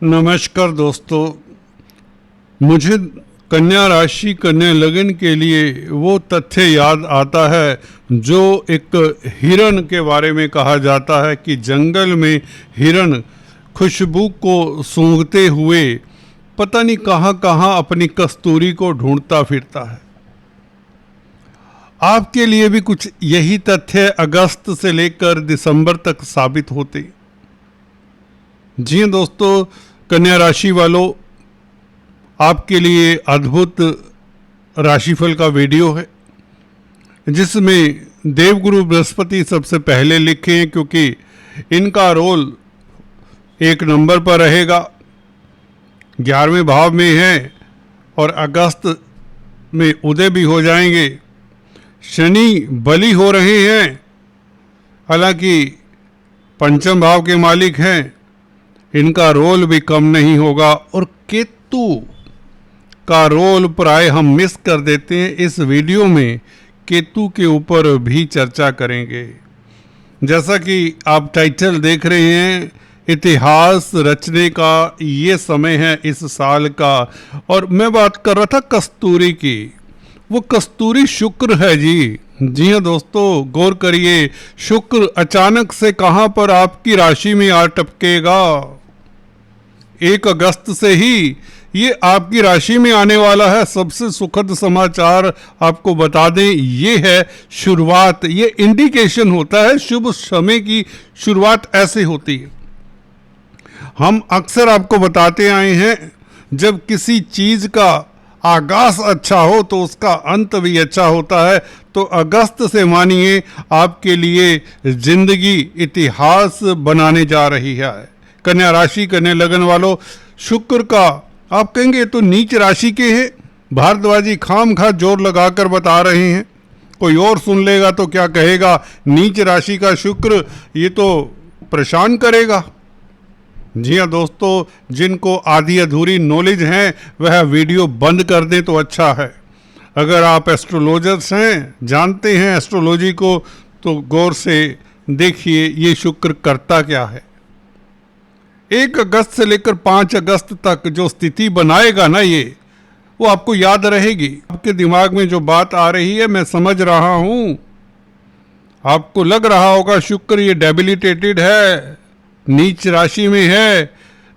नमस्कार दोस्तों, मुझे कन्या राशि कन्या लगन के लिए वो तथ्य याद आता है जो एक हिरन के बारे में कहा जाता है कि जंगल में हिरन खुशबू को सूंघते हुए पता नहीं कहाँ कहाँ अपनी कस्तूरी को ढूंढता फिरता है। आपके लिए भी कुछ यही तथ्य अगस्त से लेकर दिसंबर तक साबित होते। जी हाँ दोस्तों, कन्या राशि वालों, आपके लिए अद्भुत राशिफल का वीडियो है जिसमें देवगुरु बृहस्पति सबसे पहले लिखे हैं, क्योंकि इनका रोल 1 नंबर पर रहेगा, 11वें भाव में है और अगस्त में उदय भी हो जाएंगे। शनि बली हो रहे हैं, हालांकि पंचम भाव के मालिक हैं, इनका रोल भी कम नहीं होगा। और केतु का रोल प्राय हम मिस कर देते हैं। इस वीडियो में केतु के ऊपर भी चर्चा करेंगे। जैसा कि आप टाइटल देख रहे हैं, इतिहास रचने का ये समय है इस साल का। और मैं बात कर रहा था कस्तूरी की, वो कस्तूरी शुक्र है जी। जी हाँ दोस्तों, गौर करिए, शुक्र अचानक से कहां पर आपकी राशि में आ टपकेगा। 1 अगस्त से ही ये आपकी राशि में आने वाला है। सबसे सुखद समाचार आपको बता दें, ये है शुरुआत, ये इंडिकेशन होता है, शुभ समय की शुरुआत ऐसे होती है। हम अक्सर आपको बताते आए हैं, जब किसी चीज का आगाज अच्छा हो तो उसका अंत भी अच्छा होता है। तो अगस्त से मानिए आपके लिए जिंदगी इतिहास बनाने जा रही है। कन्या राशि कन्या लगन वालों, शुक्र का आप कहेंगे तो नीच राशि के हैं, भारद्वाजी खाम खा जोर लगाकर बता रहे हैं। कोई और सुन लेगा तो क्या कहेगा, नीच राशि का शुक्र ये तो परेशान करेगा। जी हाँ दोस्तों, जिनको आधी अधूरी नॉलेज है वह वीडियो बंद कर दें तो अच्छा है। अगर आप एस्ट्रोलॉजर्स हैं, जानते हैं एस्ट्रोलॉजी को, तो गौर से देखिए ये शुक्र करता क्या है। 1 अगस्त से लेकर 5 अगस्त तक जो स्थिति बनाएगा ना, ये वो आपको याद रहेगी। आपके दिमाग में जो बात आ रही है मैं समझ रहा हूं, आपको लग रहा होगा शुक्र ये डेबिलिटेटेड है, नीच राशि में है,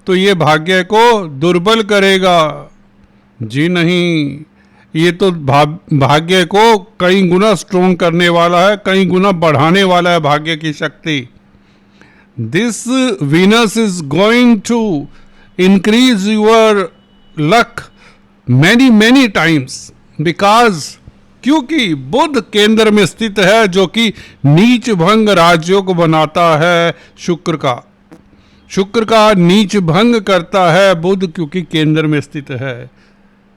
तो ये भाग्य को दुर्बल करेगा। जी नहीं, ये तो भाग्य को कई गुना स्ट्रोंग करने वाला है, कई गुना बढ़ाने वाला है भाग्य की शक्ति। This Venus is going to increase your luck many times because क्योंकि बुध केंद्र में स्थित है, जो कि नीच भंग राजयोग बनाता है। शुक्र का नीच भंग करता है बुध, क्योंकि केंद्र में स्थित है।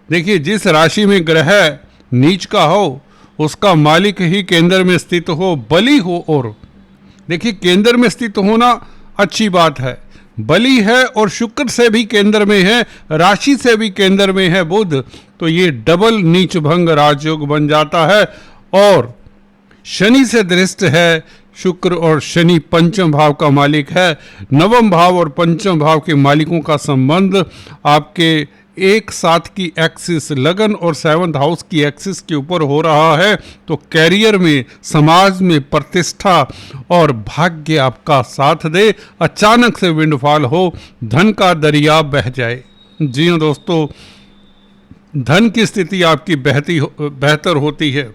देखिए, जिस राशि में ग्रह नीच का हो उसका मालिक ही केंद्र में स्थित हो, बली हो। और देखिए, केंद्र में स्थित होना अच्छी बात है, बली है और शुक्र से भी केंद्र में है, राशि से भी केंद्र में है बुध, तो ये डबल नीच भंग राजयोग बन जाता है। और शनि से दृष्ट है शुक्र, और शनि पंचम भाव का मालिक है। नवम भाव और पंचम भाव के मालिकों का संबंध आपके एक साथ की एक्सिस लगन और 7th हाउस की एक्सिस के ऊपर हो रहा है। तो कैरियर में, समाज में प्रतिष्ठा और भाग्य आपका साथ दे, अचानक से विंडफॉल हो, धन का दरिया बह जाए। जी हाँ दोस्तों, धन की स्थिति आपकी बेहतर होती है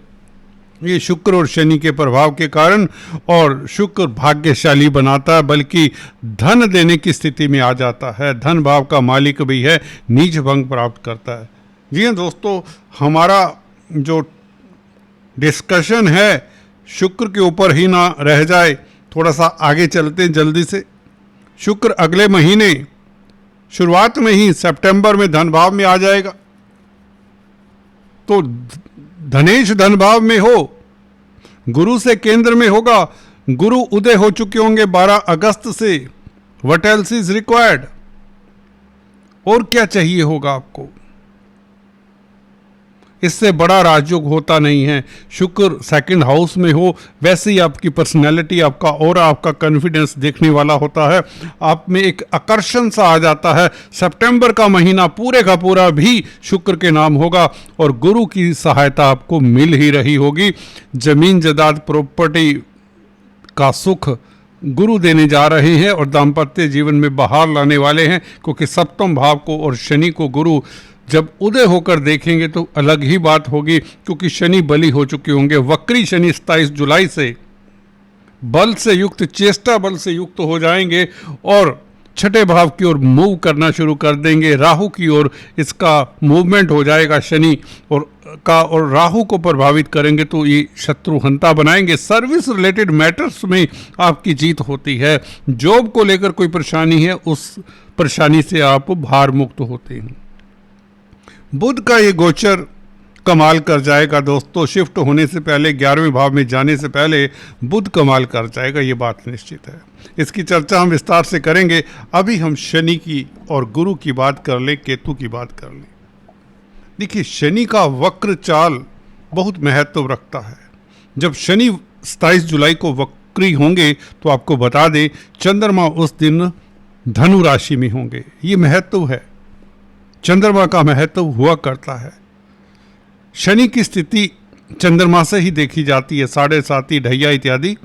ये शुक्र और शनि के प्रभाव के कारण। और शुक्र भाग्यशाली बनाता है, बल्कि धन देने की स्थिति में आ जाता है। धन भाव का मालिक भी है, नीच भंग प्राप्त करता है। जी हाँ दोस्तों, हमारा जो डिस्कशन है शुक्र के ऊपर ही ना रह जाए, थोड़ा सा आगे चलते हैं जल्दी से। शुक्र अगले महीने शुरुआत में ही सितंबर में धन भाव में आ जाएगा। तो धनेश धन भाव में हो, गुरु से केंद्र में होगा, गुरु उदय हो चुके होंगे 12 अगस्त से। व्हाट एल्स इज रिक्वायर्ड, और क्या चाहिए होगा आपको। इससे बड़ा राजयोग होता नहीं है। शुक्र सेकंड हाउस में हो, वैसे ही आपकी पर्सनैलिटी, आपका ऑरा, आपका कॉन्फिडेंस देखने वाला होता है। आप में एक आकर्षण सा आ जाता है। सितंबर का महीना पूरे का पूरा भी शुक्र के नाम होगा और गुरु की सहायता आपको मिल ही रही होगी। जमीन जायदाद प्रॉपर्टी का सुख गुरु देने जा रहे हैं और दाम्पत्य जीवन में बहार लाने वाले हैं, क्योंकि सप्तम भाव को और शनि को गुरु जब उदय होकर देखेंगे तो अलग ही बात होगी, क्योंकि शनि बली हो चुके होंगे। वक्री शनि 27 जुलाई से बल से युक्त, चेष्टा बल से युक्त हो जाएंगे और छठे भाव की ओर मूव करना शुरू कर देंगे। राहु की ओर इसका मूवमेंट हो जाएगा शनि और राहु को प्रभावित करेंगे तो ये शत्रुहंता बनाएंगे। सर्विस रिलेटेड मैटर्स में आपकी जीत होती है। जॉब को लेकर कोई परेशानी है, उस परेशानी से आप भार मुक्त होते हैं। बुध का ये गोचर कमाल कर जाएगा दोस्तों। शिफ्ट होने से पहले 11वें भाव में जाने से पहले बुध कमाल कर जाएगा, ये बात निश्चित है। इसकी चर्चा हम विस्तार से करेंगे। अभी हम शनि की और गुरु की बात कर लें, केतु की बात कर लें। देखिए, शनि का वक्र चाल बहुत महत्व रखता है। जब शनि 27 जुलाई को वक्री होंगे तो आपको बता दें चंद्रमा उस दिन धनु राशि में होंगे। ये महत्व है, चंद्रमा का महत्व हुआ करता है। शनि की स्थिति चंद्रमा से ही देखी जाती है, 7.5 ढैया इत्यादि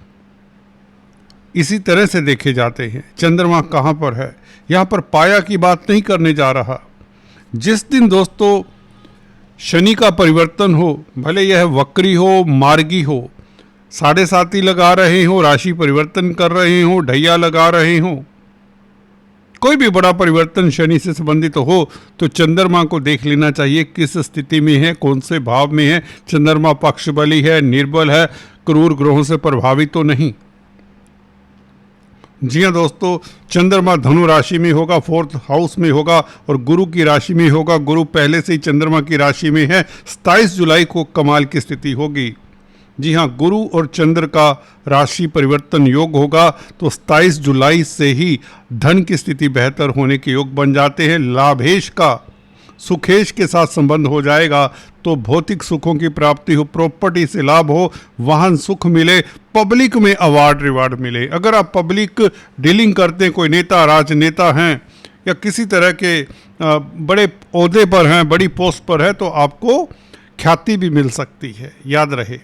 इसी तरह से देखे जाते हैं। चंद्रमा कहाँ पर है, यहाँ पर पाया की बात नहीं करने जा रहा। जिस दिन दोस्तों शनि का परिवर्तन हो, भले यह वक्री हो, मार्गी हो, 7.5 लगा रहे हो, राशि परिवर्तन कर रहे हो, ढैया लगा रहे हो, कोई भी बड़ा परिवर्तन शनि से संबंधित हो तो चंद्रमा को देख लेना चाहिए किस स्थिति में है, कौन से भाव में है। चंद्रमा पक्ष बली है, निर्बल है, क्रूर ग्रहों से प्रभावित तो नहीं। जी हाँ दोस्तों, चंद्रमा धनु राशि में होगा, 4th हाउस में होगा और गुरु की राशि में होगा। गुरु पहले से ही चंद्रमा की राशि में है। 27 जुलाई को कमाल की स्थिति होगी। जी हाँ, गुरु और चंद्र का राशि परिवर्तन योग होगा तो 27 जुलाई से ही धन की स्थिति बेहतर होने के योग बन जाते हैं। लाभेश का सुखेश के साथ संबंध हो जाएगा तो भौतिक सुखों की प्राप्ति हो, प्रॉपर्टी से लाभ हो, वाहन सुख मिले, पब्लिक में अवार्ड रिवार्ड मिले। अगर आप पब्लिक डीलिंग करते हैं, कोई नेता, राजनेता हैं या किसी तरह के बड़े ओहदे पर हैं, बड़ी पोस्ट पर है, तो आपको ख्याति भी मिल सकती है, याद रहे।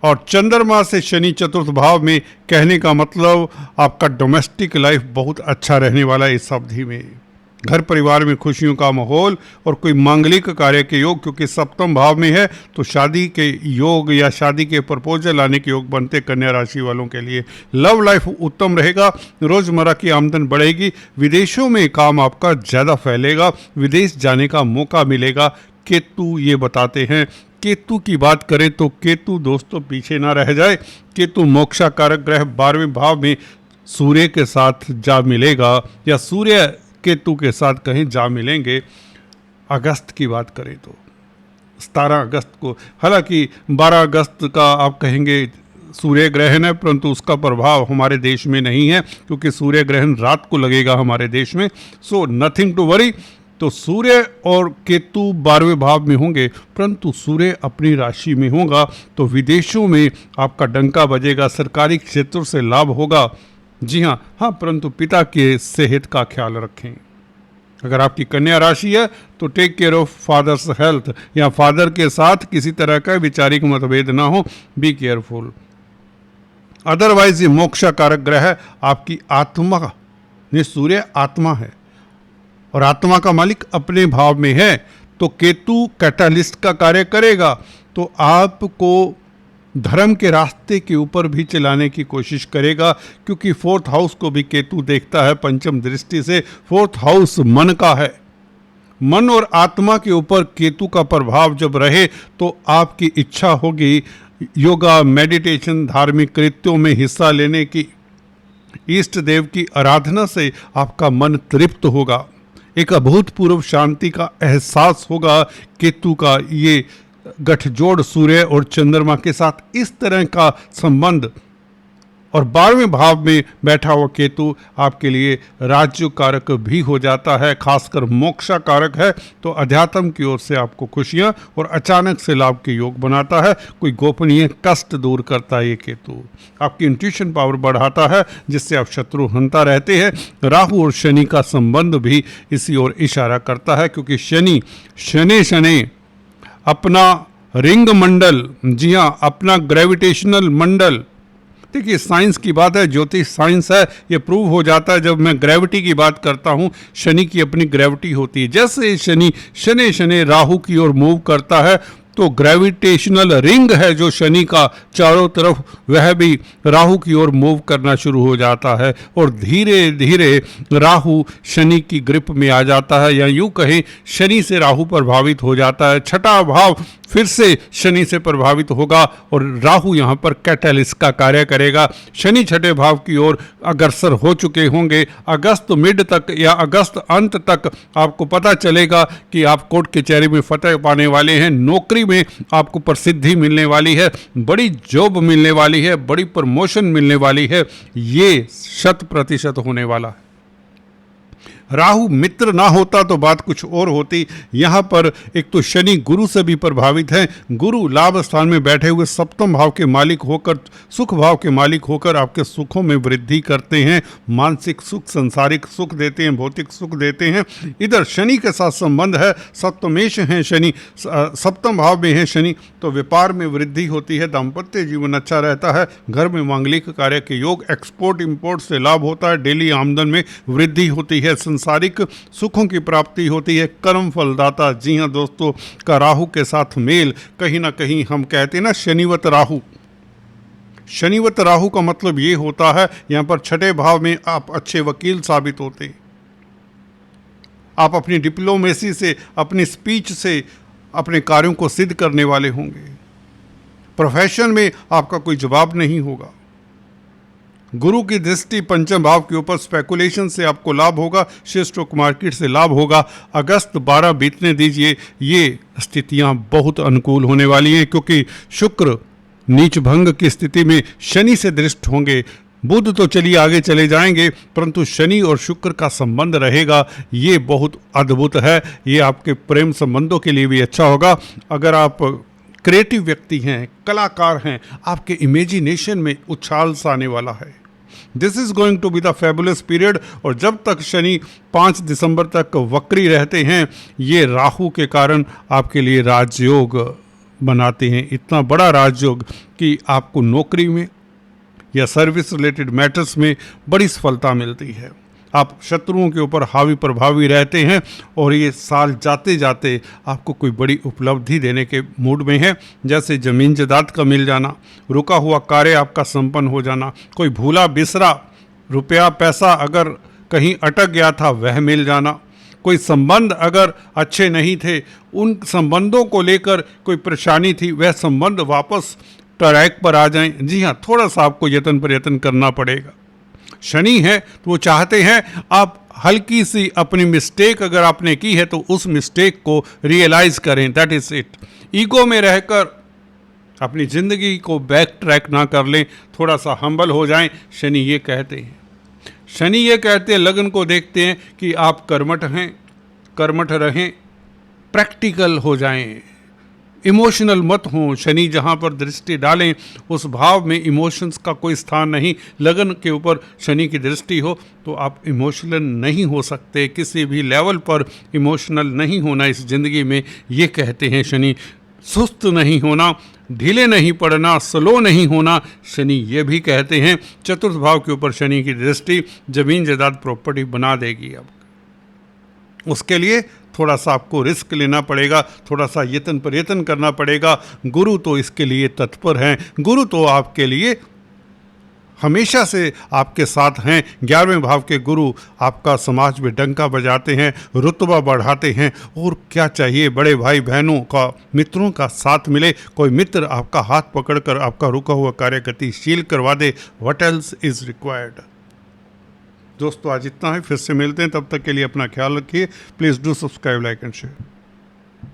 और चंद्रमा से शनि 4th भाव में, कहने का मतलब आपका डोमेस्टिक लाइफ बहुत अच्छा रहने वाला है इस अवधि में। घर परिवार में खुशियों का माहौल और कोई मांगलिक कार्य के योग, क्योंकि 7th भाव में है तो शादी के योग या शादी के प्रपोजल आने के योग बनते कन्या राशि वालों के लिए। लव लाइफ उत्तम रहेगा, रोजमर्रा की आमदन बढ़ेगी, विदेशों में काम आपका ज़्यादा फैलेगा, विदेश जाने का मौका मिलेगा। केतु ये बताते हैं। केतु की बात करें तो केतु दोस्तों पीछे ना रह जाए। केतु मोक्षा कारक ग्रह 12वें भाव में सूर्य के साथ जा मिलेगा, या सूर्य केतु के साथ कहीं जा मिलेंगे। अगस्त की बात करें तो 17 अगस्त को, हालांकि 12 अगस्त का आप कहेंगे सूर्य ग्रहण है, परंतु उसका प्रभाव हमारे देश में नहीं है, क्योंकि सूर्य ग्रहण रात को लगेगा हमारे देश में। So nothing to worry. तो सूर्य और केतु 12वें भाव में होंगे, परंतु सूर्य अपनी राशि में होगा तो विदेशों में आपका डंका बजेगा, सरकारी क्षेत्रों से लाभ होगा। जी हाँ, परंतु पिता के सेहत का ख्याल रखें। अगर आपकी कन्या राशि है तो take care of father's health, या फादर के साथ किसी तरह का वैचारिक मतभेद ना हो, बी केयरफुल। अदरवाइज ये मोक्षा कारक ग्रह है, आपकी आत्मा ने, सूर्य आत्मा है और आत्मा का मालिक अपने भाव में है, तो केतु कैटालिस्ट का कार्य करेगा, तो आपको धर्म के रास्ते के ऊपर भी चलाने की कोशिश करेगा, क्योंकि 4th हाउस को भी केतु देखता है पंचम दृष्टि से। 4th हाउस मन का है। मन और आत्मा के ऊपर केतु का प्रभाव जब रहे तो आपकी इच्छा होगी योगा, मेडिटेशन, धार्मिक कृत्यों में हिस्सा लेने की, इष्ट देव की आराधना से आपका मन तृप्त होगा, एक अभूतपूर्व शांति का एहसास होगा। केतु का ये गठजोड़ सूर्य और चंद्रमा के साथ, इस तरह का संबंध और 12वें भाव में बैठा हुआ केतु आपके लिए राज्य कारक भी हो जाता है, खासकर मोक्षा कारक है। तो अध्यात्म की ओर से आपको खुशियां और अचानक से लाभ के योग बनाता है। कोई गोपनीय कष्ट दूर करता है ये केतु। आपकी इंट्यूशन पावर बढ़ाता है, जिससे आप शत्रु हंता रहते हैं। राहु और शनि का संबंध भी इसी ओर इशारा करता है, क्योंकि शनि अपना रिंग मंडल, जी हाँ, अपना ग्रेविटेशनल मंडल, देखिए साइंस की बात है, ज्योतिष साइंस है, ये प्रूव हो जाता है जब मैं ग्रेविटी की बात करता हूँ। शनि की अपनी ग्रेविटी होती है। जैसे शनि राहु की ओर मूव करता है, तो ग्रेविटेशनल रिंग है जो शनि का चारों तरफ, वह भी राहु की ओर मूव करना शुरू हो जाता है और धीरे धीरे राहु शनि की ग्रिप में आ जाता है, या यूं कहें शनि से राहु प्रभावित हो जाता है। छठा भाव फिर से शनि से प्रभावित होगा और राहु यहाँ पर कैटलिस्ट का कार्य करेगा। शनि छठे भाव की ओर अग्रसर हो चुके होंगे। अगस्त मिड तक या अगस्त अंत तक आपको पता चलेगा कि आप कोर्ट कचहरी में फतह पाने वाले हैं, नौकरी में आपको प्रसिद्धि मिलने वाली है, बड़ी जॉब मिलने वाली है, बड़ी प्रमोशन मिलने वाली है। ये 100% होने वाला है। राहु मित्र ना होता तो बात कुछ और होती। यहाँ पर एक तो शनि गुरु से भी प्रभावित है। गुरु लाभ स्थान में बैठे हुए सप्तम भाव के मालिक होकर, सुख भाव के मालिक होकर आपके सुखों में वृद्धि करते हैं। मानसिक सुख, संसारिक सुख देते हैं, भौतिक सुख देते हैं। इधर शनि के साथ संबंध है, सप्तमेश हैं शनि, सप्तम भाव में है शनि, तो व्यापार में वृद्धि होती है, दाम्पत्य जीवन अच्छा रहता है, घर में मांगलिक कार्य के योग, एक्सपोर्ट इंपोर्ट से लाभ होता है, डेली आमदन में वृद्धि होती है, संसारिक सुखों की प्राप्ति होती है। कर्म फलदाता, जी हाँ दोस्तों, का राहु के साथ मेल, कहीं ना कहीं हम कहते हैं ना शनिवत राहु। शनिवत राहु का मतलब ये होता है, यहाँ पर छठे भाव में आप अच्छे वकील साबित होते, आप अपनी डिप्लोमेसी से, अपनी स्पीच से अपने कार्यों को सिद्ध करने वाले होंगे। प्रोफेशन में आपका कोई जवाब नहीं होगा। गुरु की दृष्टि पंचम भाव के ऊपर, स्पेकुलेशन से आपको लाभ होगा, शेयर स्टॉक मार्केट से लाभ होगा। अगस्त 12 बीतने दीजिए, ये स्थितियां बहुत अनुकूल होने वाली हैं, क्योंकि शुक्र नीच भंग की स्थिति में शनि से दृष्ट होंगे। बुध तो चलिए आगे चले जाएंगे, परंतु शनि और शुक्र का संबंध रहेगा, ये बहुत अद्भुत है। ये आपके प्रेम संबंधों के लिए भी अच्छा होगा। अगर आप क्रिएटिव व्यक्ति हैं, कलाकार हैं, आपके इमेजिनेशन में उछाल सा आने वाला है। This is going to be the fabulous period. और जब तक शनि 5 दिसंबर तक वक्री रहते हैं, ये राहु के कारण आपके लिए राजयोग बनाते हैं। इतना बड़ा राजयोग कि आपको नौकरी में या सर्विस रिलेटेड मैटर्स में बड़ी सफलता मिलती है। आप शत्रुओं के ऊपर हावी प्रभावी रहते हैं और ये साल जाते जाते आपको कोई बड़ी उपलब्धि देने के मूड में है, जैसे ज़मीन जायदाद का मिल जाना, रुका हुआ कार्य आपका संपन्न हो जाना, कोई भूला बिसरा रुपया पैसा अगर कहीं अटक गया था वह मिल जाना, कोई संबंध अगर अच्छे नहीं थे, उन संबंधों को लेकर कोई परेशानी थी, वह संबंध वापस ट्रैक पर आ जाएं। जी हाँ, थोड़ा सा आपको यत्न प्रयत्न करना पड़ेगा। शनि है तो वो चाहते हैं आप हल्की सी अपनी मिस्टेक अगर आपने की है तो उस मिस्टेक को रियलाइज करें, दैट इज इट। ईगो में रहकर अपनी जिंदगी को बैक ट्रैक ना कर लें, थोड़ा सा हम्बल हो जाएं। शनि ये कहते हैं, शनि ये कहते हैं, लगन को देखते हैं कि आप कर्मठ हैं, कर्मठ रहें, प्रैक्टिकल हो जाएं, इमोशनल मत हों। शनि जहाँ पर दृष्टि डालें उस भाव में इमोशंस का कोई स्थान नहीं। लगन के ऊपर शनि की दृष्टि हो तो आप इमोशनल नहीं हो सकते, किसी भी लेवल पर इमोशनल नहीं होना इस ज़िंदगी में, ये कहते हैं शनि। सुस्त नहीं होना, ढीले नहीं पड़ना, स्लो नहीं होना, शनि ये भी कहते हैं। चतुर्थ भाव के ऊपर शनि की दृष्टि ज़मीन जायदाद प्रॉपर्टी बना देगी। अब उसके लिए थोड़ा सा आपको रिस्क लेना पड़ेगा, थोड़ा सा यत्न प्रयत्न करना पड़ेगा। गुरु तो इसके लिए तत्पर हैं, गुरु तो आपके लिए हमेशा से आपके साथ हैं। 11वें भाव के गुरु आपका समाज में डंका बजाते हैं, रुतबा बढ़ाते हैं। और क्या चाहिए, बड़े भाई बहनों का, मित्रों का साथ मिले, कोई मित्र आपका हाथ पकड़कर आपका रुका हुआ कार्य गतिशील करवा दे। What else is required. दोस्तों आज इतना है, फिर से मिलते हैं, तब तक के लिए अपना ख्याल रखिए। Please do subscribe, like and share.